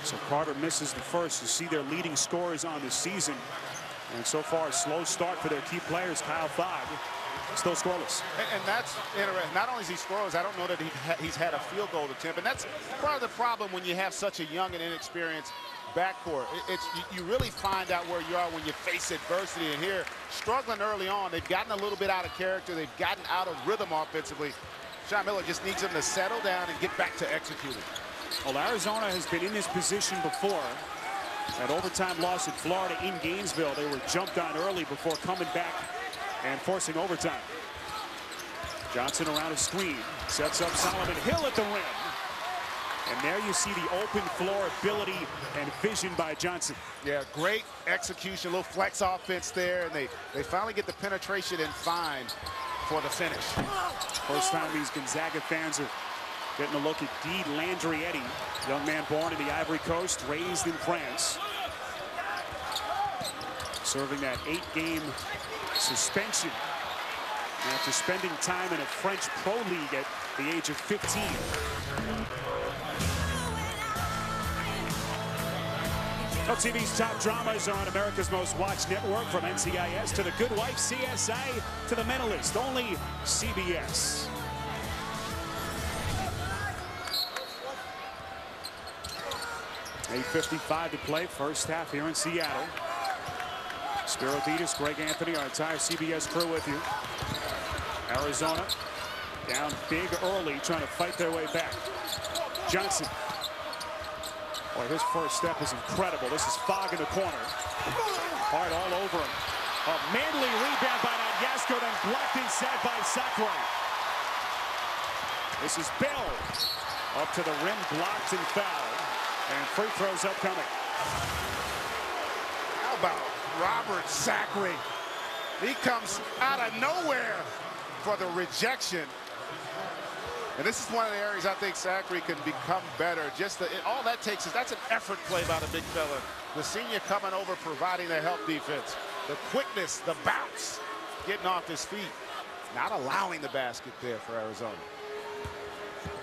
So Carter misses the first. You see their leading scorers on the season. And so far, a slow start for their key players. Kyle Fogg still scoreless. And that's interesting. Not only is he scoreless, I don't know that he's had a field goal attempt. And that's part of the problem when you have such a young and inexperienced backcourt. You really find out where you are when you face adversity. And here, struggling early on, they've gotten a little bit out of character. They've gotten out of rhythm offensively. Sean Miller just needs them to settle down and get back to executing. Well, Arizona has been in this position before. That overtime loss at Florida in Gainesville, they were jumped on early before coming back and forcing overtime. Johnson around a screen, sets up Solomon Hill at the rim. And there you see the open floor ability and vision by Johnson. Yeah, great execution, a little flex offense there, and they finally get the penetration and find for the finish. First time these Gonzaga fans are getting a look at D. Landry-Eddy, young man born in the Ivory Coast, raised in France. Serving that 8-game suspension after spending time in a French pro league at the age of 15. TV's top dramas on America's Most Watched Network, from NCIS to The Good Wife, CSI to The Mentalist, only CBS. $8:55 to play, first half here in Seattle. Spiro Ditas, Greg Anthony, our entire CBS crew with you. Arizona down big early, trying to fight their way back. Johnson. Boy, his first step is incredible. This is Fogg in the corner. Hard all over him. A manly rebound by Nagyasko, then blocked inside by Sakray. This is Bell. Up to the rim, blocked and fouled. And free throws upcoming. How about Robert Sakray? He comes out of nowhere for the rejection. And this is one of the areas I think Sakray can become better. Just all that takes is that's an effort play by the big fella. The senior coming over, providing the help defense. The quickness, the bounce, getting off his feet. Not allowing the basket there for Arizona.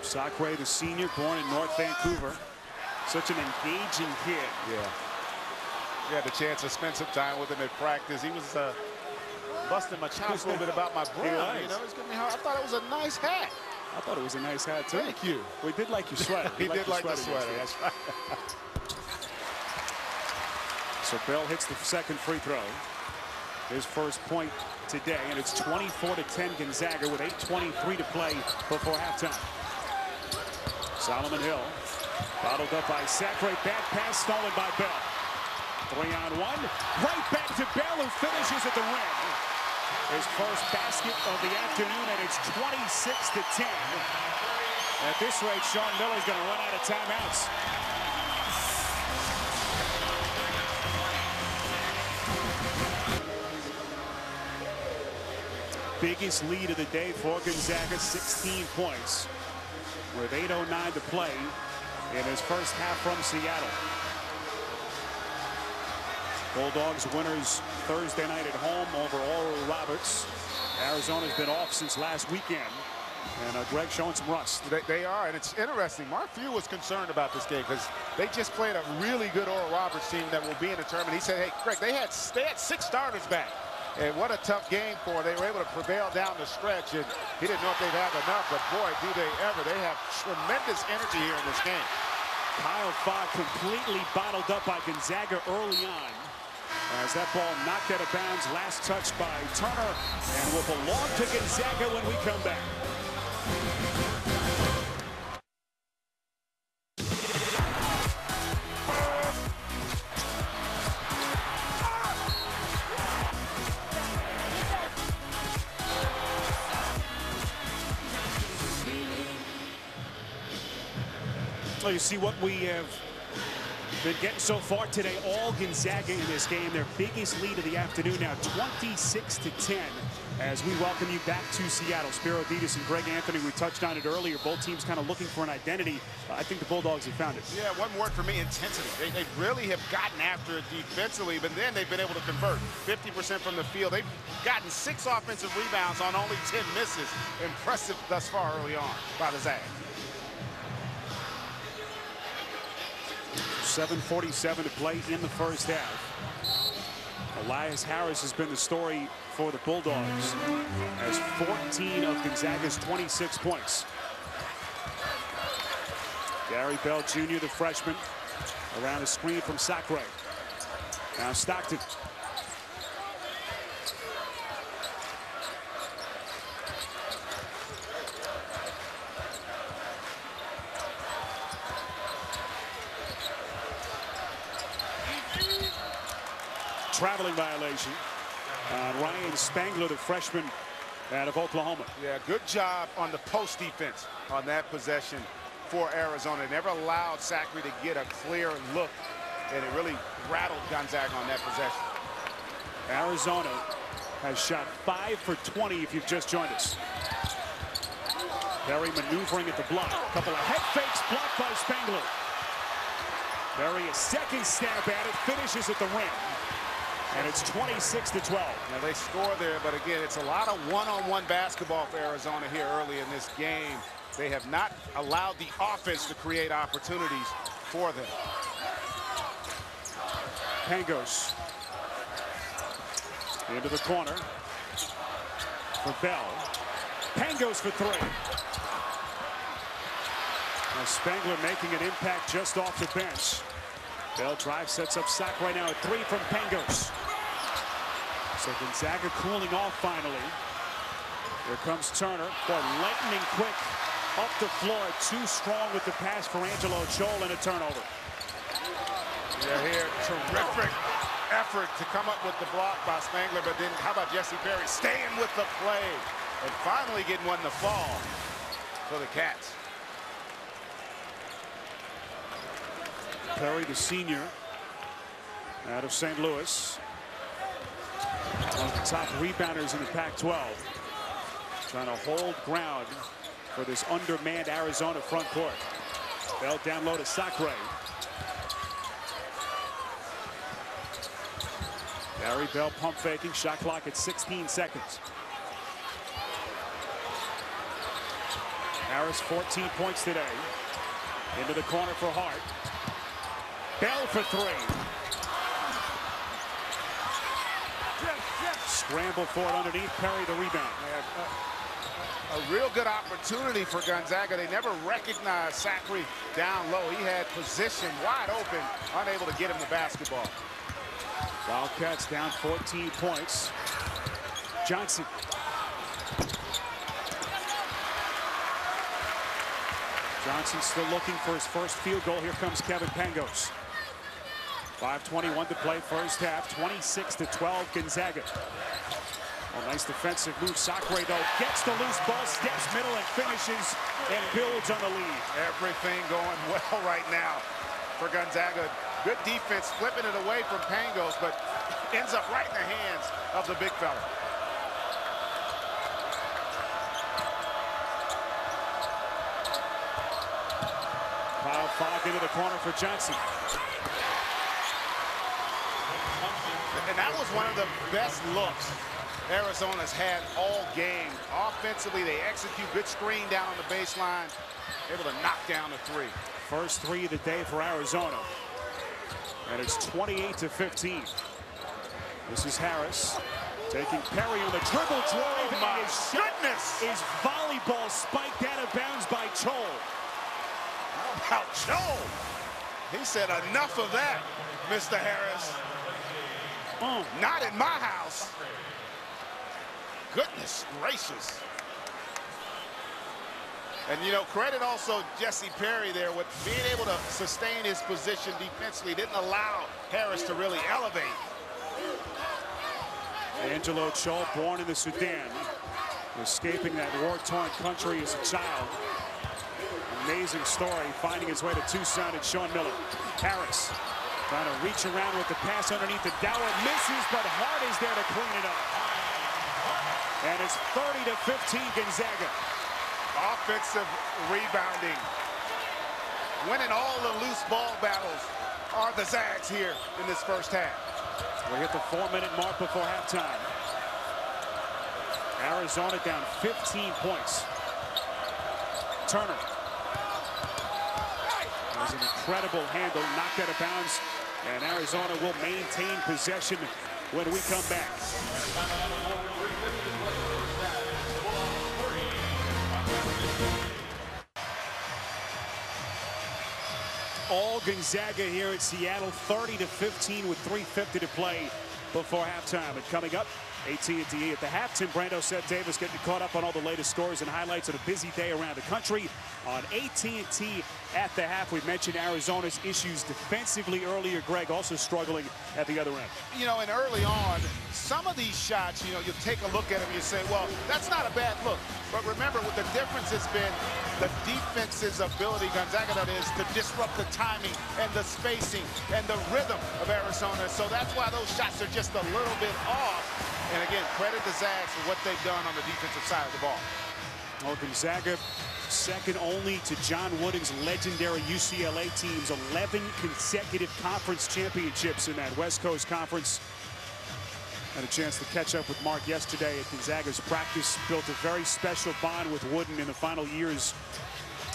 Sakray, the senior, born in North Vancouver. Such an engaging kid. Yeah. We had the chance to spend some time with him at practice. He was busting my chops a little bit about my brother. You know, he's giving me hard. I thought it was a nice hat. I thought it was a nice hat, too. Thank you. We did like your sweater. He did like the sweater. That's right. So Bell hits the second free throw. His first point today, and it's 24-10 Gonzaga with 8:23 to play before halftime. Solomon Hill bottled up by Sakray. Bad pass stolen by Bell. 3-on-1. Right back to Bell, who finishes at the rim. His first basket of the afternoon, and it's 26-10. At this rate, Sean Miller's going to run out of timeouts. Biggest lead of the day for Gonzaga, 16 points, with 8:09 to play in his first half from Seattle. Bulldogs winners Thursday night at home over Oral Roberts. Arizona's been off since last weekend, and Greg showing some rust. They are, and it's interesting. Mark Few was concerned about this game because they just played a really good Oral Roberts team that will be in the tournament. He said, hey, Greg, they had 6 starters back. And what a tough game for. They were able to prevail down the stretch, and he didn't know if they'd have enough, but boy, do they ever. They have tremendous energy here in this game. Kyle Fogg completely bottled up by Gonzaga early on, as that ball knocked out of bounds, last touch by Turner, and will belong to Gonzaga when we come back. Well, you see what we have been getting so far today. All Gonzaga in this game, their biggest lead of the afternoon now, 26-10, as we welcome you back to Seattle. Spiro Ditas and Greg Anthony, we touched on it earlier. Both teams kind of looking for an identity. I think the Bulldogs have found it. Yeah, one word for me, intensity. They really have gotten after it defensively, but then they've been able to convert 50% from the field. They've gotten 6 offensive rebounds on only 10 misses. Impressive thus far early on by the Zags. 7:47 to play in the first half. Elias Harris has been the story for the Bulldogs, has 14 of Gonzaga's 26 points. Gary Bell Jr., the freshman, around a screen from Sacre. Now Stockton. Traveling violation on Ryan Spangler, the freshman out of Oklahoma. Yeah, good job on the post defense on that possession for Arizona. Never allowed Sacre to get a clear look, and it really rattled Gonzaga on that possession. Arizona has shot 5 for 20 if you've just joined us. Perry maneuvering at the block. A couple of head fakes blocked by Spangler. Perry a second stab at it, finishes at the rim. And it's 26-12. Now they score there, but again, it's a lot of one-on-one basketball for Arizona here early in this game. They have not allowed the offense to create opportunities for them. Pangos into the corner for Bell. Pangos for three. Now Spangler making an impact just off the bench. Bell drive sets up Sack right now at 3 from Pangos. So Gonzaga cooling off finally. Here comes Turner. Boy, lightning quick up the floor. Too strong with the pass for Angelo Chol and a turnover. Yeah, here, terrific effort to come up with the block by Spangler, but then how about Jesse Perry staying with the play and finally getting one to fall for the Cats. Perry, the senior, out of St. Louis. One of the top rebounders in the Pac-12. Trying to hold ground for this undermanned Arizona front court. Bell down low to Sacre. Gary Bell pump faking, shot clock at 16 seconds. Harris 14 points today. Into the corner for Hart. Bell for three. Scramble for it underneath. Perry the rebound. A real good opportunity for Gonzaga. They never recognized Sacre down low. He had position wide open, unable to get him the basketball. Wildcats down 14 points. Johnson. Johnson still looking for his first field goal. Here comes Kevin Pangos. 5:21 to play first half. 26-12 Gonzaga. A nice defensive move. Sacre though gets the loose ball, steps middle and finishes and builds on the lead. Everything going well right now for Gonzaga. Good defense, flipping it away from Pangos, but ends up right in the hands of the big fella. Kyle Fogg into the corner for Johnson. And that was one of the best looks Arizona's had all game. Offensively, they execute good screen down on the baseline, able to knock down the three. First three of the day for Arizona. And it's 28-15. This is Harris taking Perry on the dribble drive. Oh my goodness! Is volleyball spiked out of bounds by Chol. How about Chol? He said enough of that, Mr. Harris. Not in my house. Goodness gracious. And, you know, credit also Jesse Perry there with being able to sustain his position defensively. Didn't allow Harris to really elevate. Angelo Chol, born in the Sudan, escaping that war-torn country as a child. Amazing story, finding his way to Tucson and Sean Miller. Harris trying to reach around with the pass underneath the Dower. Misses, but Hart is there to clean it up. And it's 30-15 Gonzaga. Offensive rebounding. Winning all the loose ball battles are the Zags here in this first half. We hit the 4-minute mark before halftime. Arizona down 15 points. Turner. was an incredible handle, knocked out of bounds, and Arizona will maintain possession when we come back. All Gonzaga here in Seattle, 30-15 with 3:50 to play before halftime. And coming up, AT&T at the half. Tim Brando, Seth Davis getting caught up on all the latest stories and highlights of a busy day around the country on AT&T at the half. We mentioned Arizona's issues defensively earlier. Greg also struggling at the other end. You know, and early on, some of these shots, you know, you'll take a look at them and you say, well, that's not a bad look. But remember, what the difference has been the defense's ability, Gonzaga that is, to disrupt the timing and the spacing and the rhythm of Arizona. So that's why those shots are just a little bit off. And again, credit the Zags for what they've done on the defensive side of the ball. Well, Gonzaga second only to John Wooden's legendary UCLA teams, 11 consecutive conference championships in that West Coast Conference. Had a chance to catch up with Mark yesterday at Gonzaga's practice. Built a very special bond with Wooden in the final years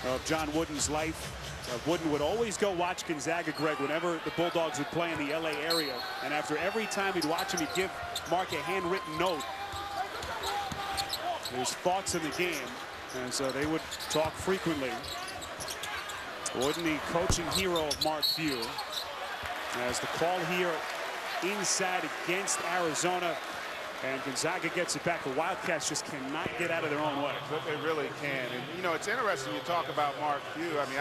of John Wooden's life. Wooden would always go watch Gonzaga, Greg, whenever the Bulldogs would play in the LA area. And after every time he'd watch him, he'd give Mark a handwritten note, his thoughts in the game. And so they would talk frequently. Wooden, the coaching hero of Mark Few. As the call here inside against Arizona, and Gonzaga gets it back. The Wildcats just cannot get out of their own way. They really can. And, you know, it's interesting you talk about Mark Few. I mean,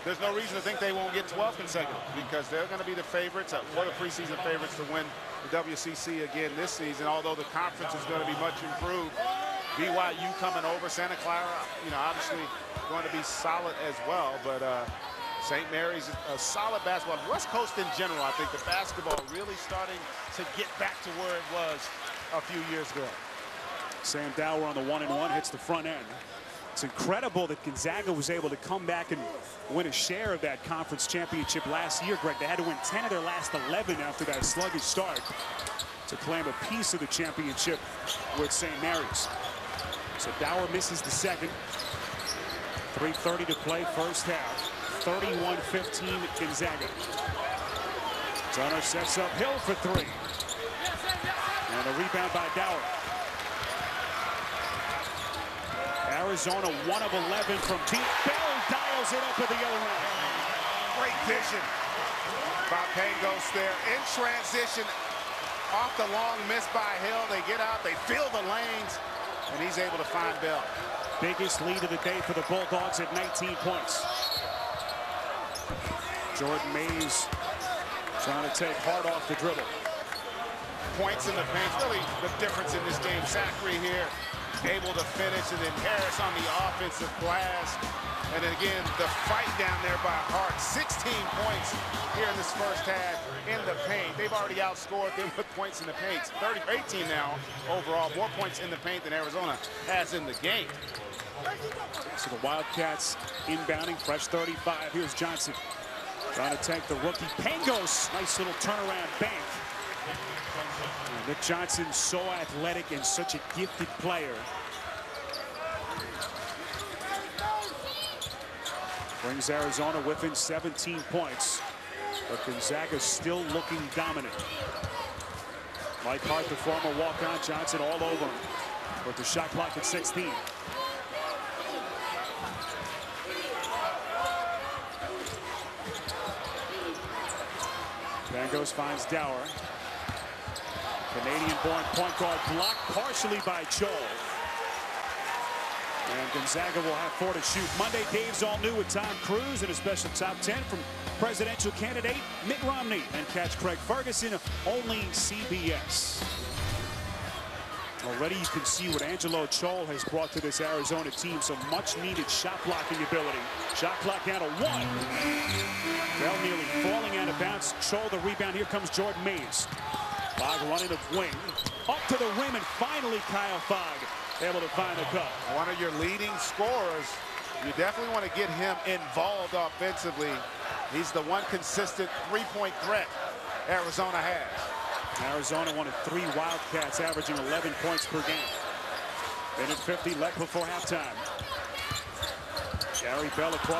there's no reason to think they won't get 12 consecutive because they're going to be the favorites, one of the preseason favorites to win the WCC again this season, although the conference is going to be much improved. BYU coming over, Santa Clara, you know, obviously going to be solid as well, but St. Mary's a solid basketball. West Coast in general, I think the basketball really starting to get back to where it was a few years ago. Sam Dower on the 1-and-1 hits the front end. It's incredible that Gonzaga was able to come back and win a share of that conference championship last year, Greg. They had to win 10 of their last 11 after that sluggish start to claim a piece of the championship with St. Mary's. So Dower misses the second. 3:30 to play first half. 31-15 Gonzaga. Turner sets up Hill for three. And a rebound by Dower. Arizona 1 of 11 from deep. Bell dials it up at the other end. Great vision by Pangos there in transition. Off the long miss by Hill. They get out, they fill the lanes, and he's able to find Bell. Biggest lead of the day for the Bulldogs at 19 points. Jordan Mays trying to take hard off the dribble. Points in the paint, really the difference in this game. Zachary here able to finish, and then Harris on the offensive glass. And then again, the fight down there by Hart. 16 points here in this first half in the paint. They've already outscored them with points in the paint. 18 now overall, more points in the paint than Arizona has in the game. So the Wildcats inbounding, fresh 35. Here's Johnson trying to take the rookie. Pangos, nice little turnaround bank. And Nick Johnson, so athletic and such a gifted player. Brings Arizona within 17 points. But Gonzaga still looking dominant. Mike Hart, the former walk-on, Johnson all over him. With the shot clock at 16. Pangos finds Dower. Canadian-born point guard blocked partially by Chol. And Gonzaga will have 4 to shoot. Monday, Dave's all new with Tom Cruise and a special top 10 from presidential candidate Mitt Romney. And catch Craig Ferguson, only CBS. Already you can see what Angelo Chol has brought to this Arizona team. Some much needed shot blocking ability. Shot clock down to 1. Bell nearly falling out of bounds. Chol the rebound. Here comes Jordan Mays. Fogg running the wing. Up to the rim, and finally Kyle Fogg able to find the cup. One of your leading scorers. You definitely want to get him involved offensively. He's the one consistent three-point threat Arizona has. Arizona one of 3 Wildcats, averaging 11 points per game. Minute 50 left before halftime. Gary Bell across.